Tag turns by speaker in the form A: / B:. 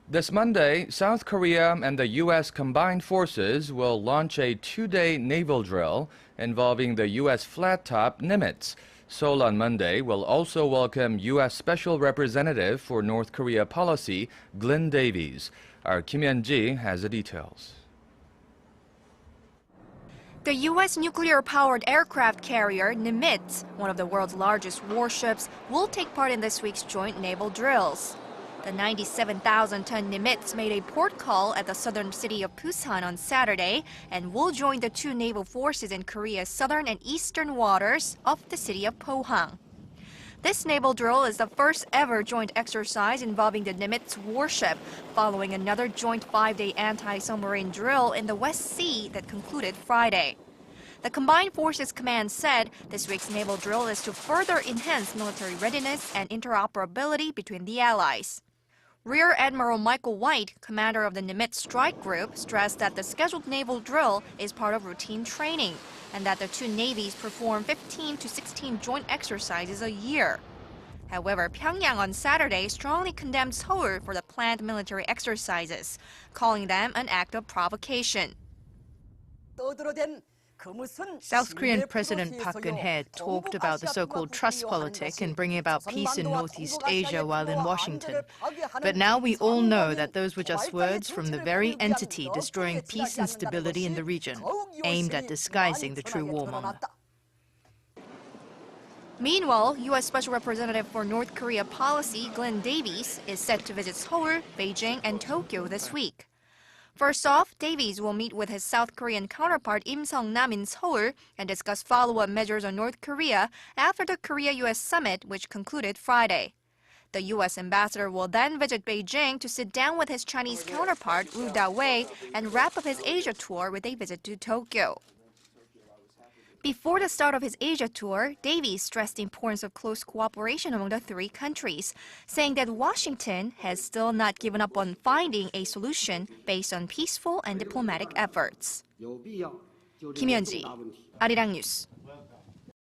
A: This Monday, South Korea and the U.S. combined forces will launch a two-day naval drill involving the U.S. flattop Nimitz. Seoul on Monday will also welcome U.S. Special Representative for North Korea Policy, Glyn Davies. Our Kim Yeon-ji has the details.
B: The U.S. nuclear-powered aircraft carrier Nimitz, one of the world's largest warships, will take part in this week's joint naval drills. The 97,000-ton Nimitz made a port call at the southern city of Busan on Saturday and will join the two naval forces in Korea's southern and eastern waters off the city of Pohang. This naval drill is the first ever joint exercise involving the Nimitz warship, following another joint 5-day anti-submarine drill in the West Sea that concluded Friday. The Combined Forces Command said this week's naval drill is to further enhance military readiness and interoperability between the allies. Rear Admiral Michael White, commander of the Nimitz strike group, stressed that the scheduled naval drill is part of routine training and that the two navies perform 15 to 16 joint exercises a year. However, Pyongyang on Saturday strongly condemned Seoul for the planned military exercises, calling them an act of provocation.
C: South Korean President Park Geun-hye talked about the so-called trust politic and bringing about peace in Northeast Asia while in Washington. But now we all know that those were just words from the very entity destroying peace and stability in the region, aimed at disguising the true warmonger.
B: Meanwhile, U.S. Special Representative for North Korea Policy, Glyn Davies, is set to visit Seoul, Beijing, and Tokyo this week. First off, Davies will meet with his South Korean counterpart Im Sung-nam in Seoul and discuss follow-up measures on North Korea after the Korea-U.S. summit, which concluded Friday. The U.S. ambassador will then visit Beijing to sit down with his Chinese counterpart, Wu Da-wei, and wrap up his Asia tour with a visit to Tokyo. Before the start of his Asia tour, Davies stressed the importance of close cooperation among the three countries, saying that Washington has still not given up on finding a solution based on peaceful and diplomatic efforts. Kim Yeon-ji, Arirang News.